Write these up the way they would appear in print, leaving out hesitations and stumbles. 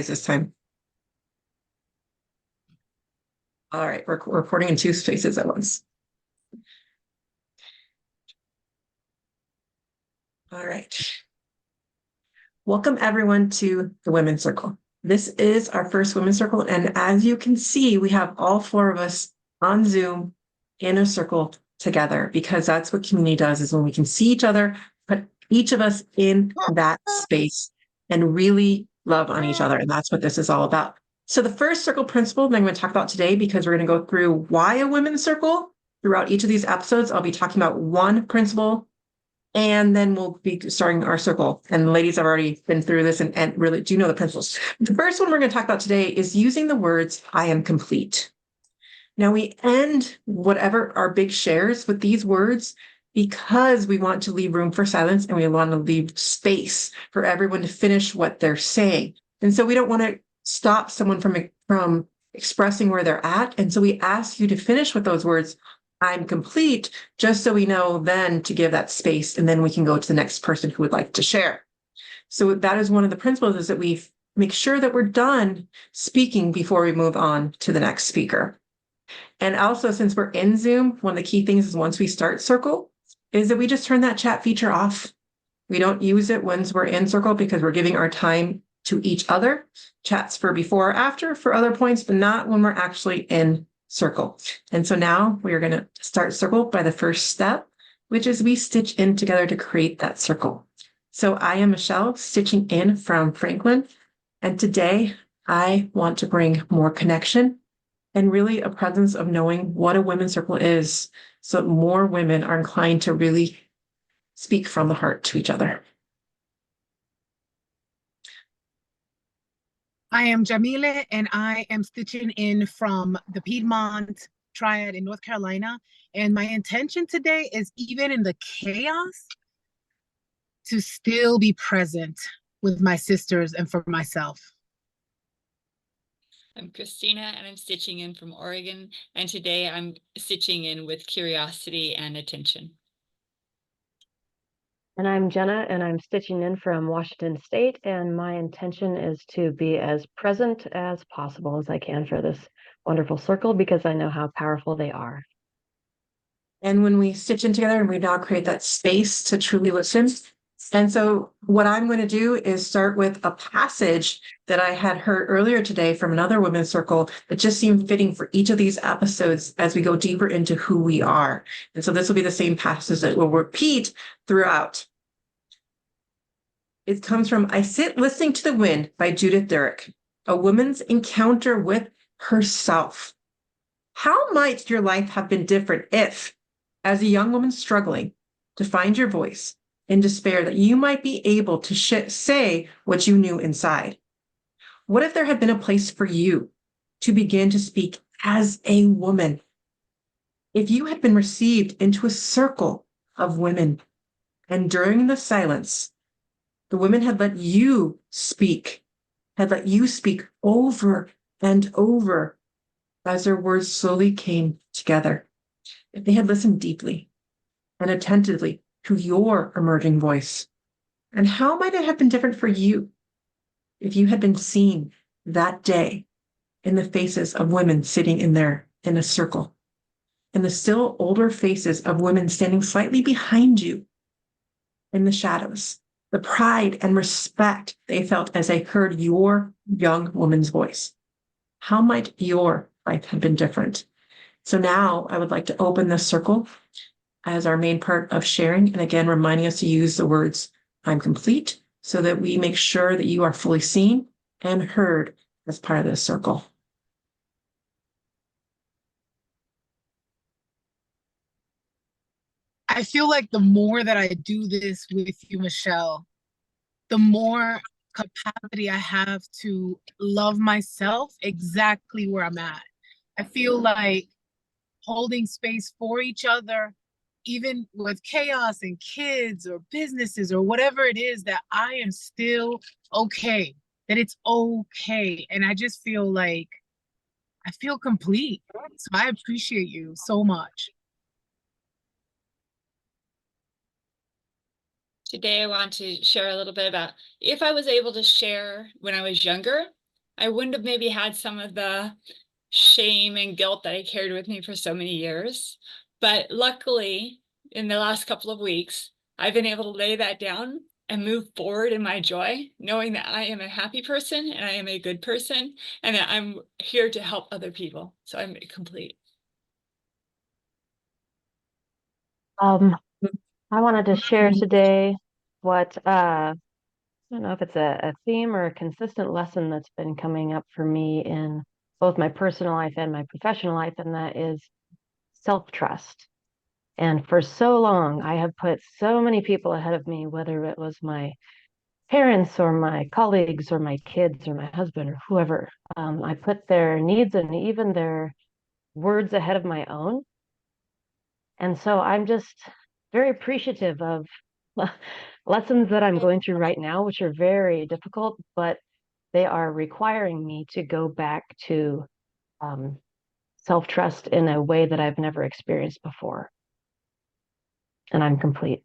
this time. All right, we're recording in two spaces at once. All right. Welcome everyone to the Women's Circle. This is our first Women's Circle, and as you can see, we have all four of us on Zoom in a circle together, because that's what community does, is when we can see each other, put each of us in that space and really love on each other. And that's what this is all about. So the first circle principle that I'm going to talk about today, because we're going to go through why a women's circle throughout each of these episodes, I'll be talking about one principle, and then we'll be starting our circle. And the ladies have already been through this and really do know the principles. The first one we're going to talk about today is using the words, I am complete. Now we end whatever our big shares with these words, because we want to leave room for silence and we want to leave space for everyone to finish what they're saying. And so we don't want to stop someone from expressing where they're at. And so we ask you to finish with those words, I'm complete, just so we know then to give that space, and then we can go to the next person who would like to share. So that is one of the principles, is that we make sure that we're done speaking before we move on to the next speaker. And also, since we're in Zoom, one of the key things is once we start Circle is that we just turn that chat feature off. We don't use it once we're in Circle, because we're giving our time to each other. Chats for before or after for other points, but not when we're actually in Circle. And so now we are going to start Circle by the first step, which is we stitch in together to create that circle. So I am Michelle, stitching in from Franklin. And today I want to bring more connection and really a presence of knowing what a women's circle is, so that more women are inclined to really speak from the heart to each other. I am Jamile, and I am stitching in from the Piedmont Triad in North Carolina. And my intention today is, even in the chaos, to still be present with my sisters and for myself. I'm Christina, and I'm stitching in from Oregon. And today I'm stitching in with curiosity and attention. And I'm Jenna, and I'm stitching in from Washington State, and my intention is to be as present as possible as I can for this wonderful circle, because I know how powerful they are. And when we stitch in together, and we now create that space to truly listen. And so what I'm going to do is start with a passage that I had heard earlier today from another women's circle that just seemed fitting for each of these episodes as we go deeper into who we are. And so this will be the same passage that will repeat throughout. It comes from I Sit Listening to the Wind by Judith Durek, a woman's encounter with herself. How might your life have been different if, as a young woman struggling to find your voice, in despair, that you might be able to say what you knew inside? What if there had been a place for you to begin to speak as a woman? If you had been received into a circle of women, and during the silence, the women had let you speak over and over as their words slowly came together. If they had listened deeply and attentively to your emerging voice. And how might it have been different for you if you had been seen that day in the faces of women sitting in a circle, in the still older faces of women standing slightly behind you in the shadows, the pride and respect they felt as they heard your young woman's voice? How might your life have been different? So now I would like to open this circle as our main part of sharing. And again, reminding us to use the words, I'm complete, so that we make sure that you are fully seen and heard as part of this circle. I feel like the more that I do this with you, Michelle, the more capacity I have to love myself exactly where I'm at. I feel like holding space for each other, even with chaos and kids or businesses or whatever it is, that I am still okay, that it's okay. And I just feel like I feel complete. So I appreciate you so much. Today I want to share a little bit about if I was able to share when I was younger, I wouldn't have maybe had some of the shame and guilt that I carried with me for so many years. But luckily, in the last couple of weeks, I've been able to lay that down and move forward in my joy, knowing that I am a happy person and I am a good person and that I'm here to help other people. So I'm complete. I wanted to share today what I don't know if it's a theme or a consistent lesson that's been coming up for me in both my personal life and my professional life, and that is self-trust. And for so long, I have put so many people ahead of me, whether it was my parents or my colleagues or my kids or my husband or whoever. I put their needs and even their words ahead of my own. And so I'm just very appreciative of lessons that I'm going through right now, which are very difficult, but they are requiring me to go back to self-trust in a way that I've never experienced before. And I'm complete.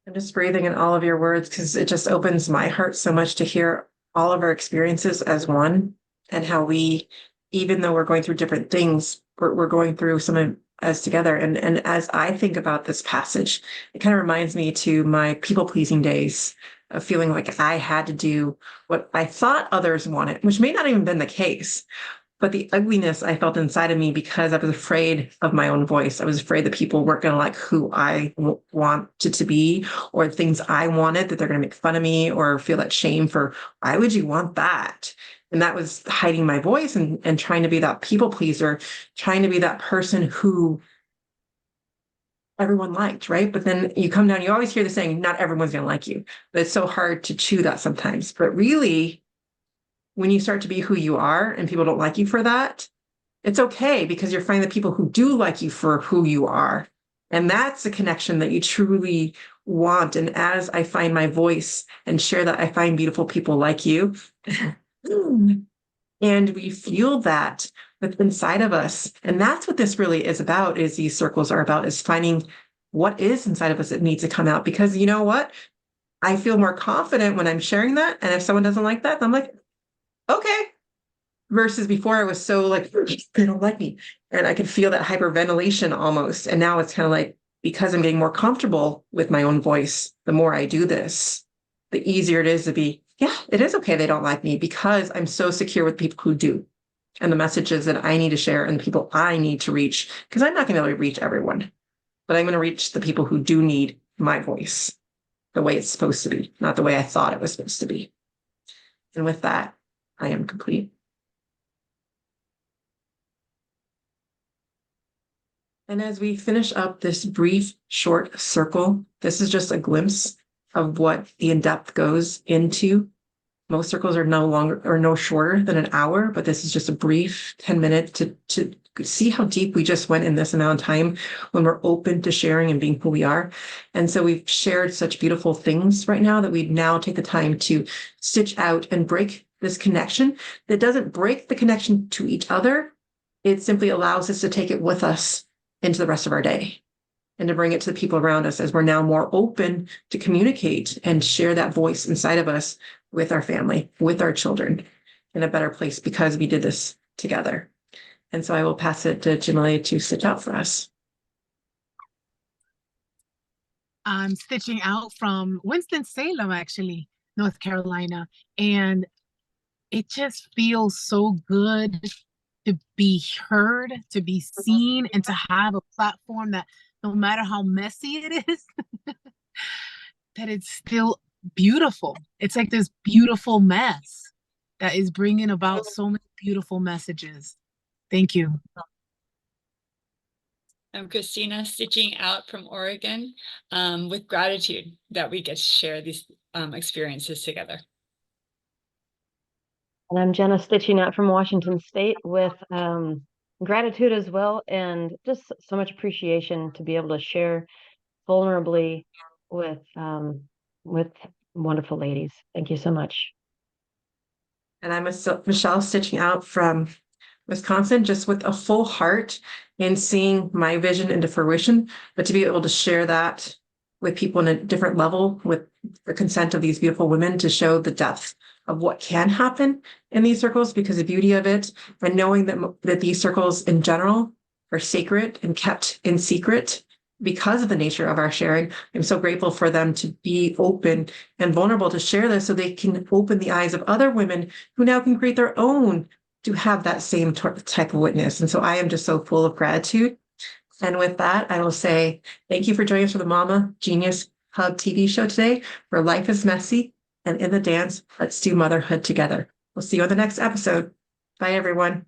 I'm just breathing in all of your words because it just opens my heart so much to hear all of our experiences as one, and how we, even though we're going through different things, we're going through some of as together. And as I think about this passage, it kind of reminds me to my people-pleasing days of feeling like I had to do what I thought others wanted, which may not even been the case. But the ugliness I felt inside of me because I was afraid of my own voice. I was afraid that people weren't going to like who I wanted to be, or things I wanted, that they're going to make fun of me or feel that shame for, why would you want that? And that was hiding my voice and trying to be that people pleaser, trying to be that person who everyone liked, right? But then you come down, you always hear the saying, not everyone's going to like you. But it's so hard to chew that sometimes. But really, when you start to be who you are and people don't like you for that, it's okay, because you're finding the people who do like you for who you are. And that's a connection that you truly want. And as I find my voice and share that, I find beautiful people like you. And we feel that that's inside of us. And that's what this really is about, is these circles are about, is finding what is inside of us that needs to come out. Because you know what? I feel more confident when I'm sharing that. And if someone doesn't like that, I'm like, okay. Versus before, I was so like, they don't like me. And I could feel that hyperventilation almost. And now it's kind of like, because I'm getting more comfortable with my own voice, the more I do this, the easier it is to be, yeah, it is okay they don't like me, because I'm so secure with people who do. And the messages that I need to share and the people I need to reach, because I'm not going to be able to reach everyone, but I'm going to reach the people who do need my voice the way it's supposed to be, not the way I thought it was supposed to be. And with that, I am complete. And as we finish up this brief, short circle, this is just a glimpse of what the in-depth goes into. Most circles are no longer or no shorter than an hour, but this is just a brief 10-minute to see how deep we just went in this amount of time when we're open to sharing and being who we are. And so we've shared such beautiful things right now that we now take the time to stitch out and break this connection that doesn't break the connection to each other. It simply allows us to take it with us into the rest of our day and to bring it to the people around us, as we're now more open to communicate and share that voice inside of us with our family, with our children, in a better place, because we did this together. And so I will pass it to Janalee to stitch out for us. I'm stitching out from Winston-Salem, actually, North Carolina. And it just feels so good to be heard, to be seen, and to have a platform that no matter how messy it is, that it's still beautiful. It's like this beautiful mess that is bringing about so many beautiful messages. Thank you. I'm Christina, stitching out from Oregon, with gratitude that we get to share these experiences together. And I'm Jenna, stitching out from Washington State, with gratitude as well, and just so much appreciation to be able to share vulnerably with wonderful ladies. Thank you so much. And I'm Michelle, stitching out from Wisconsin, just with a full heart in seeing my vision into fruition, but to be able to share that with people in a different level, with the consent of these beautiful women, to show the depth of what can happen in these circles, because the beauty of it, and knowing that these circles in general are sacred and kept in secret because of the nature of our sharing. I'm so grateful for them to be open and vulnerable to share this so they can open the eyes of other women who now can create their own to have that same type of witness. And so I am just so full of gratitude. And with that, I will say thank you for joining us for the Mama Genius Hub TV show today, where life is messy and in the dance, let's do motherhood together. We'll see you on the next episode. Bye, everyone.